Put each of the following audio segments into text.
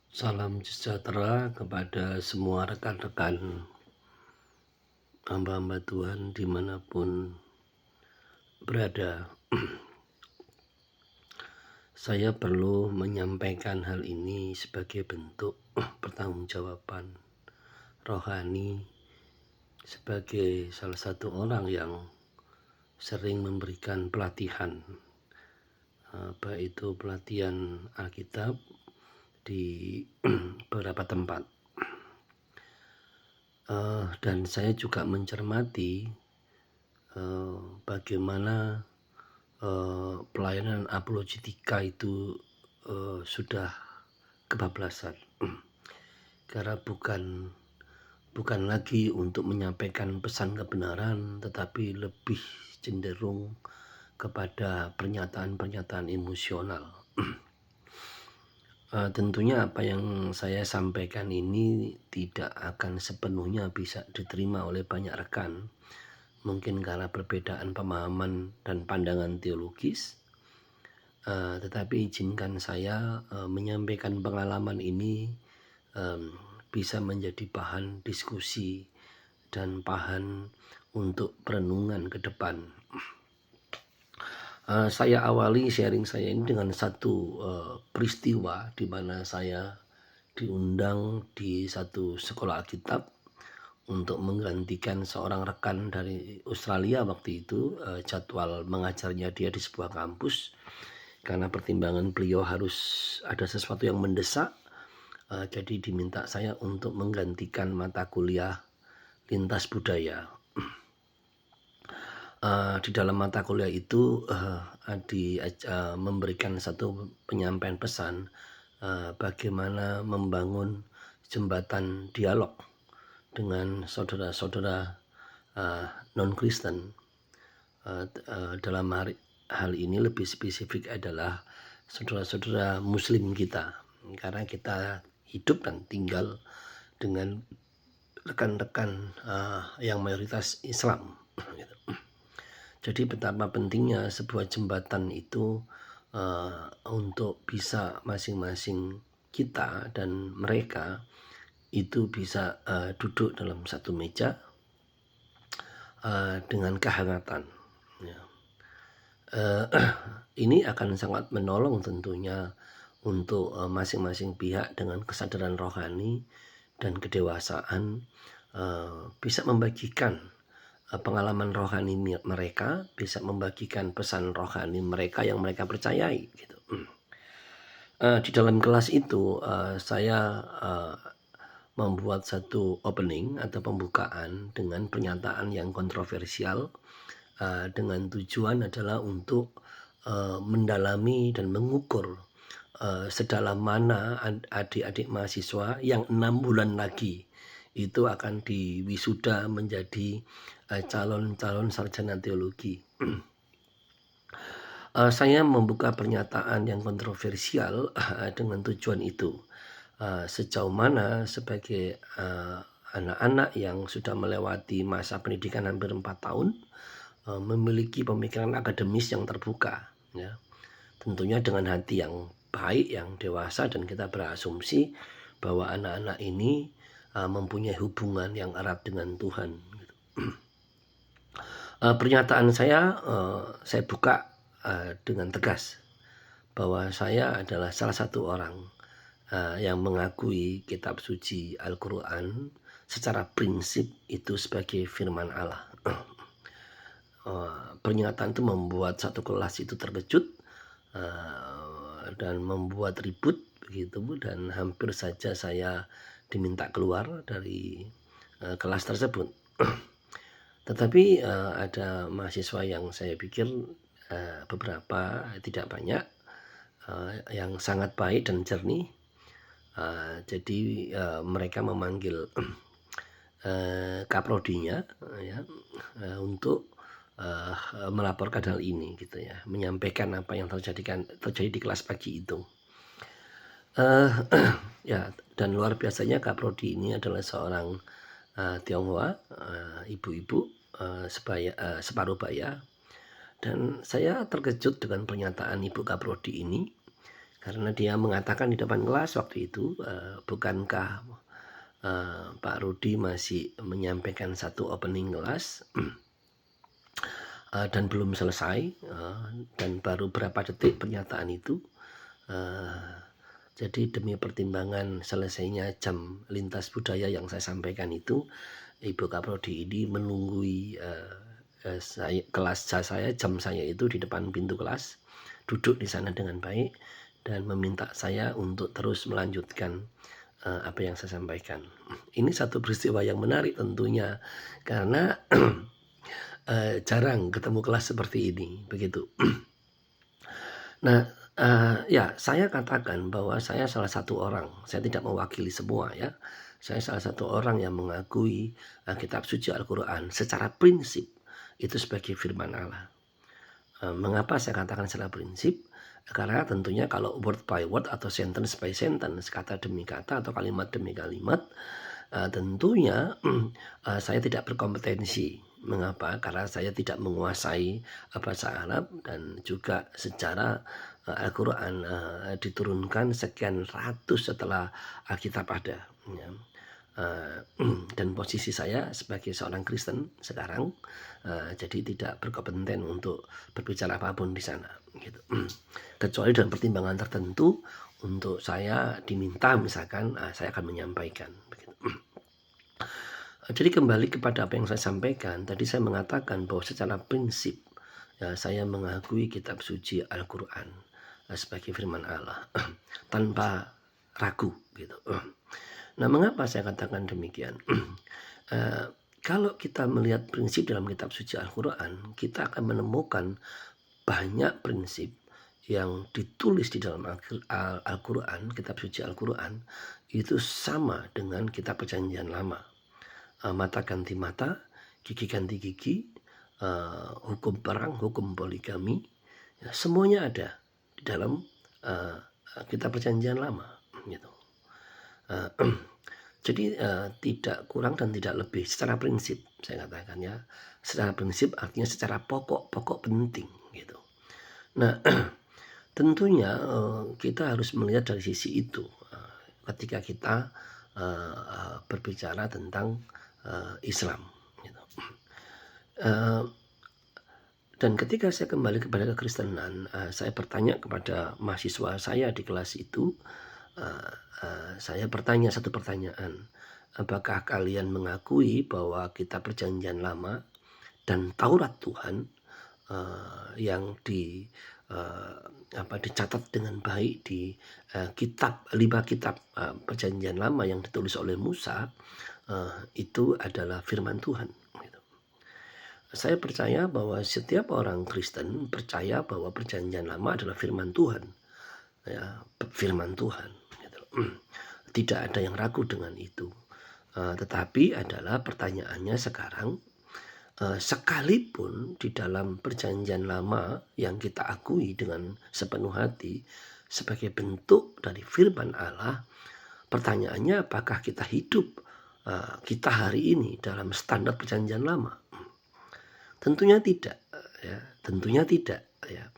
Salam sejahtera kepada semua rekan-rekan hamba-hamba Tuhan dimanapun berada. Saya perlu menyampaikan hal ini sebagai bentuk pertanggungjawaban rohani sebagai salah satu orang yang sering memberikan pelatihan, baik itu pelatihan Alkitab di beberapa tempat. Dan saya juga mencermati bagaimana pelayanan apologetika itu sudah kebablasan, karena bukan lagi untuk menyampaikan pesan kebenaran, tetapi lebih cenderung kepada pernyataan-pernyataan emosional. Tentunya apa yang saya sampaikan ini tidak akan sepenuhnya bisa diterima oleh banyak rekan, mungkin karena perbedaan pemahaman dan pandangan teologis, tetapi izinkan saya menyampaikan pengalaman ini bisa menjadi bahan diskusi dan bahan untuk perenungan ke depan. Saya awali sharing saya ini dengan satu peristiwa di mana saya diundang di satu sekolah Alkitab untuk menggantikan seorang rekan dari Australia waktu itu. Jadwal mengajarnya dia di sebuah kampus, karena pertimbangan beliau harus ada sesuatu yang mendesak, jadi diminta saya untuk menggantikan mata kuliah lintas budaya. Di dalam mata kuliah itu memberikan satu penyampaian pesan bagaimana membangun jembatan dialog dengan saudara-saudara non-Kristen. Dalam hal ini lebih spesifik adalah saudara-saudara Muslim kita, karena kita hidup dan tinggal dengan rekan-rekan yang mayoritas Islam. Jadi betapa pentingnya sebuah jembatan itu untuk bisa masing-masing kita dan mereka itu bisa duduk dalam satu meja dengan kehangatan. Ini akan sangat menolong tentunya untuk masing-masing pihak dengan kesadaran rohani dan kedewasaan bisa membagikan pengalaman rohani mereka, bisa membagikan pesan rohani mereka yang mereka percayai gitu. Di dalam kelas itu saya membuat satu opening atau pembukaan dengan pernyataan yang kontroversial, dengan tujuan adalah untuk mendalami dan mengukur sedalam mana adik-adik mahasiswa yang 6 bulan lagi itu akan diwisuda menjadi calon-calon sarjana teologi. Saya membuka pernyataan yang kontroversial dengan tujuan itu. Sejauh mana sebagai anak-anak yang sudah melewati masa pendidikan hampir 4 tahun memiliki pemikiran akademis yang terbuka, ya. Tentunya dengan hati yang baik, yang dewasa, dan kita berasumsi bahwa anak-anak ini mempunyai hubungan yang erat dengan Tuhan. Pernyataan saya buka dengan tegas bahwa saya adalah salah satu orang yang mengakui kitab suci Al-Quran secara prinsip itu sebagai firman Allah. Pernyataan itu membuat satu kelas itu terkejut dan membuat ribut begitu, dan hampir saja saya diminta keluar dari kelas tersebut. Tetapi ada mahasiswa yang saya pikir beberapa, tidak banyak, yang sangat baik dan jernih. Jadi mereka memanggil kaprodinya ya, untuk melaporkan hal ini gitu ya, menyampaikan apa yang terjadi di kelas pagi itu. Ya, dan luar biasanya kaprodi ini adalah seorang Tionghoa, ibu-ibu separuh baya, dan saya terkejut dengan pernyataan Ibu Kaprodi ini karena dia mengatakan di depan kelas waktu itu, bukankah Pak Rudi masih menyampaikan satu opening kelas dan belum selesai, dan baru berapa detik pernyataan itu. Jadi demi pertimbangan selesainya jam lintas budaya yang saya sampaikan itu, Ibu Kaprodi ini menunggui kelas saya, jam saya itu di depan pintu kelas, duduk di sana dengan baik dan meminta saya untuk terus melanjutkan apa yang saya sampaikan. Ini satu peristiwa yang menarik tentunya, karena jarang ketemu kelas seperti ini, begitu. Nah, ya saya katakan bahwa saya salah satu orang, saya tidak mewakili semua ya. Saya salah satu orang yang mengakui kitab suci Al-Quran secara prinsip itu sebagai firman Allah. Mengapa saya katakan secara prinsip? Karena tentunya kalau word by word atau sentence by sentence, kata demi kata atau kalimat demi kalimat, tentunya saya tidak berkompetensi. Mengapa? Karena saya tidak menguasai bahasa Arab, dan juga secara Al-Quran diturunkan sekian ratus setelah Alkitab ada, ya. Dan posisi saya sebagai seorang Kristen sekarang, jadi tidak berkompeten untuk berbicara apapun di sana, gitu. Kecuali dalam pertimbangan tertentu untuk saya diminta, misalkan saya akan menyampaikan, begitu. Jadi kembali kepada apa yang saya sampaikan tadi, saya mengatakan bahwa secara prinsip ya, saya mengakui kitab suci Al-Quran sebagai firman Allah tanpa ragu, gitu. Nah, mengapa saya katakan demikian? Kalau kita melihat prinsip dalam kitab suci Al-Quran, kita akan menemukan banyak prinsip yang ditulis di dalam Al-Quran, kitab suci Al-Quran, itu sama dengan kitab Perjanjian Lama. Mata ganti mata, gigi ganti gigi, hukum perang, hukum poligami, ya, semuanya ada di dalam kitab Perjanjian Lama, gitu. Jadi tidak kurang dan tidak lebih secara prinsip, saya katakan ya. Secara prinsip artinya secara pokok penting, gitu. Nah, tentunya kita harus melihat dari sisi itu ketika kita berbicara tentang Islam, gitu. Dan ketika saya kembali kepada kekristenan, saya bertanya kepada mahasiswa saya di kelas itu, saya bertanya satu pertanyaan, apakah kalian mengakui bahwa kitab Perjanjian Lama dan Taurat Tuhan yang dicatat dengan baik di kitab 5 kitab Perjanjian Lama yang ditulis oleh Musa, itu adalah firman Tuhan, gitu. Saya percaya bahwa setiap orang Kristen percaya bahwa Perjanjian Lama adalah firman Tuhan, ya, firman Tuhan, gitu. Tidak ada yang ragu dengan itu. Tetapi adalah pertanyaannya sekarang, sekalipun di dalam Perjanjian Lama yang kita akui dengan sepenuh hati sebagai bentuk dari firman Allah, pertanyaannya apakah kita hidup kita hari ini dalam standar Perjanjian Lama? Tentunya tidak, ya. Tentunya tidak, ya.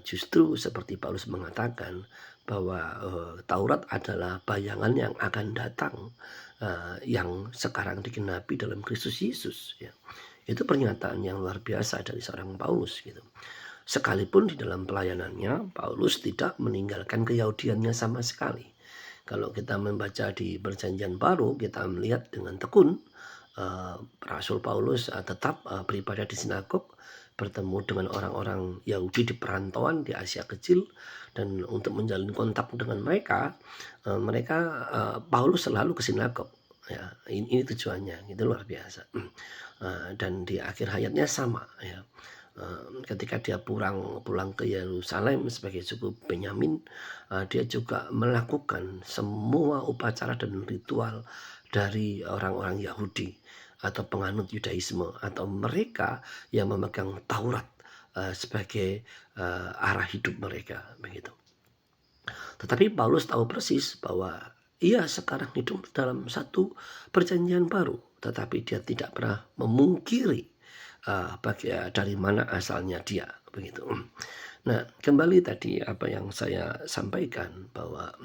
Justru seperti Paulus mengatakan bahwa Taurat adalah bayangan yang akan datang, yang sekarang digenapi dalam Kristus Yesus, ya. Itu pernyataan yang luar biasa dari seorang Paulus, gitu. Sekalipun di dalam pelayanannya Paulus tidak meninggalkan keyahudiannya sama sekali. Kalau kita membaca di Perjanjian Baru, kita melihat dengan tekun Rasul Paulus tetap beribadah di sinagog, bertemu dengan orang-orang Yahudi di perantauan di Asia Kecil, dan untuk menjalin kontak dengan mereka, Paulus selalu ke sinagog. Ya, ini tujuannya, itu luar biasa. Dan di akhir hayatnya sama, ya. Ketika dia pulang ke Yerusalem sebagai suku Benyamin, dia juga melakukan semua upacara dan ritual dari orang-orang Yahudi atau penganut Yudaisme, atau mereka yang memegang Taurat sebagai arah hidup mereka, begitu. Tetapi Paulus tahu persis bahwa ia sekarang hidup dalam satu perjanjian baru, tetapi dia tidak pernah memungkiri dari mana asalnya dia, begitu. Nah, kembali tadi apa yang saya sampaikan bahwa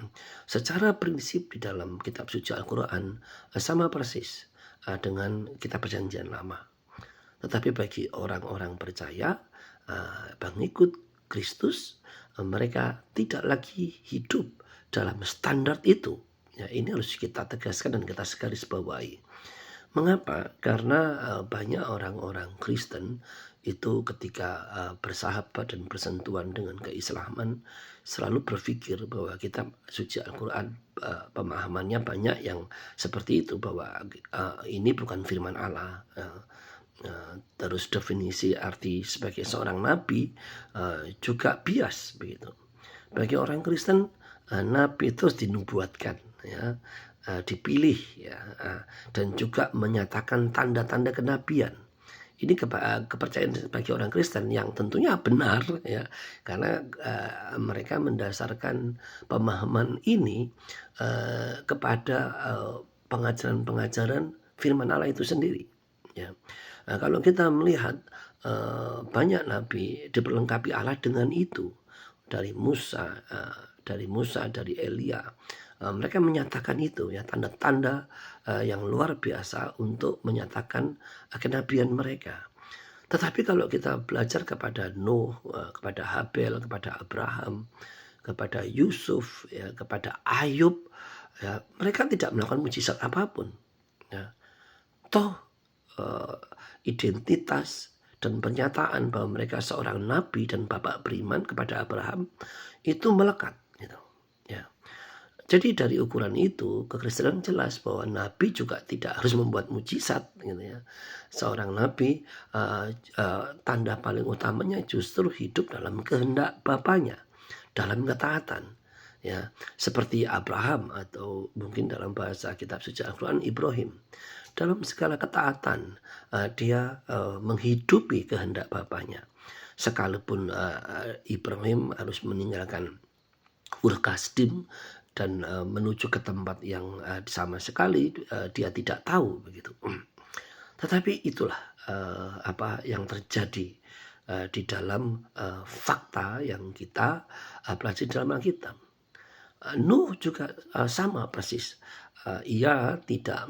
secara prinsip di dalam kitab suci Al-Quran sama persis dengan kitab perjanjian lama. Tetapi bagi orang-orang percaya, pengikut Kristus, mereka tidak lagi hidup dalam standar itu. Ya, ini harus kita tegaskan dan kita garis bawahi. Mengapa? Karena banyak orang-orang Kristen itu ketika bersahabat dan bersentuhan dengan keislaman selalu berpikir bahwa kitab suci Al-Quran pemahamannya banyak yang seperti itu, bahwa ini bukan firman Allah. Terus definisi arti sebagai seorang nabi juga bias begitu. Bagi orang Kristen, nabi itu dinubuatkan, ya, dipilih, ya, dan juga menyatakan tanda-tanda kenabian. Ini kepercayaan bagi orang Kristen yang tentunya benar, ya, karena mereka mendasarkan pemahaman ini kepada pengajaran-pengajaran firman Allah itu sendiri, ya. Nah, kalau kita melihat banyak nabi diperlengkapi Allah dengan itu, dari Musa, dari Elia, mereka menyatakan itu, ya, tanda-tanda yang luar biasa untuk menyatakan kenabian mereka. Tetapi kalau kita belajar kepada Nuh, kepada Habel, kepada Abraham, kepada Yusuf, ya, kepada Ayub, ya, mereka tidak melakukan mujizat apapun, ya. Toh identitas dan pernyataan bahwa mereka seorang nabi dan bapak beriman kepada Abraham itu melekat, gitu, ya. Jadi dari ukuran itu kekristenan jelas bahwa nabi juga tidak harus membuat mujizat, gitu, ya. Seorang nabi tanda paling utamanya justru hidup dalam kehendak Bapaknya, dalam ketaatan, ya, seperti Abraham atau mungkin dalam bahasa kitab suci Al-Quran Ibrahim. Dalam segala ketaatan dia menghidupi kehendak Bapaknya. Sekalipun Ibrahim harus meninggalkan Ur Kasdim dan menuju ke tempat yang sama sekali dia tidak tahu begitu. Tetapi itulah apa yang terjadi di dalam fakta yang kita pelajari dalam Alkitab. Nuh juga sama persis. Ia tidak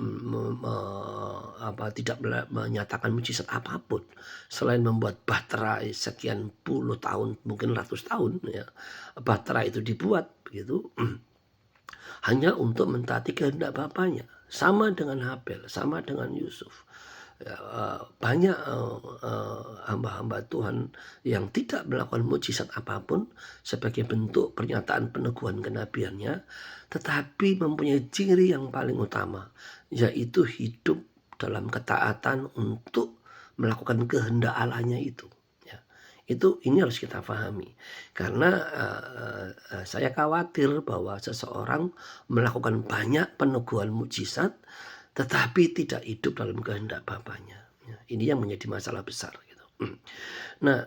menyatakan mujizat apapun selain membuat bahtera sekian puluh tahun, mungkin ratus tahun, ya. Bahtera itu dibuat begitu hanya untuk mentaati kehendak Bapaknya. Sama dengan Habel, sama dengan Yusuf. Banyak hamba-hamba Tuhan yang tidak melakukan mujizat apapun sebagai bentuk pernyataan peneguhan kenabiannya, tetapi mempunyai ciri yang paling utama, yaitu hidup dalam ketaatan untuk melakukan kehendak Allahnya itu. Ini harus kita pahami, karena saya khawatir bahwa seseorang melakukan banyak peneguhan mujizat tetapi tidak hidup dalam kehendak Bapaknya. Ini yang menjadi masalah besar, gitu. Nah,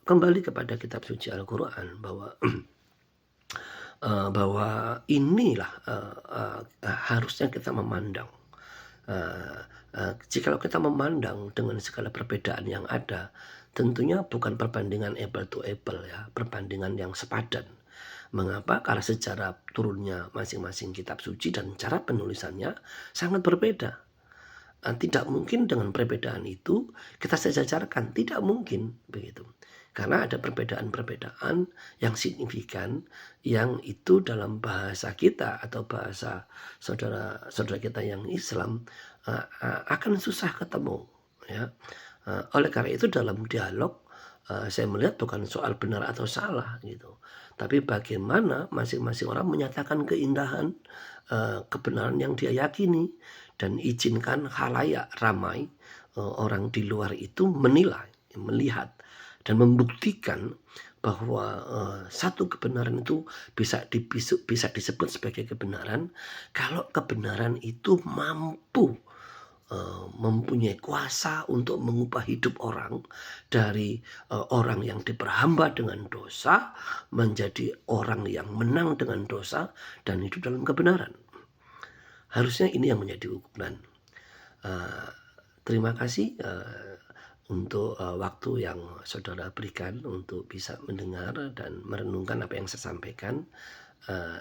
kembali kepada kitab suci Al-Quran bahwa inilah harusnya kita memandang. Jika kita memandang dengan segala perbedaan yang ada, tentunya bukan perbandingan apple to apple, ya, perbandingan yang sepadan. Mengapa? Karena sejarah turunnya masing-masing kitab suci dan cara penulisannya sangat berbeda. Tidak mungkin dengan perbedaan itu kita sejajarkan, tidak mungkin begitu. Karena ada perbedaan-perbedaan yang signifikan yang itu dalam bahasa kita atau bahasa saudara-saudara kita yang Islam akan susah ketemu, ya. Oleh karena itu dalam dialog saya melihat bukan soal benar atau salah, gitu, tapi bagaimana masing-masing orang menyatakan keindahan kebenaran yang dia yakini, dan izinkan khalayak ramai orang di luar itu menilai, melihat, dan membuktikan bahwa satu kebenaran itu bisa disebut sebagai kebenaran kalau kebenaran itu mampu mempunyai kuasa untuk mengubah hidup orang dari orang yang diperhamba dengan dosa menjadi orang yang menang dengan dosa dan hidup dalam kebenaran. Harusnya ini yang menjadi ukuran. Terima kasih untuk waktu yang saudara berikan untuk bisa mendengar dan merenungkan apa yang saya sampaikan.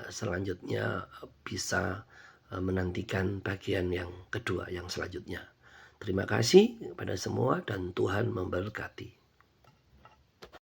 Selanjutnya bisa menantikan bagian yang kedua yang selanjutnya. Terima kasih kepada semua dan Tuhan memberkati.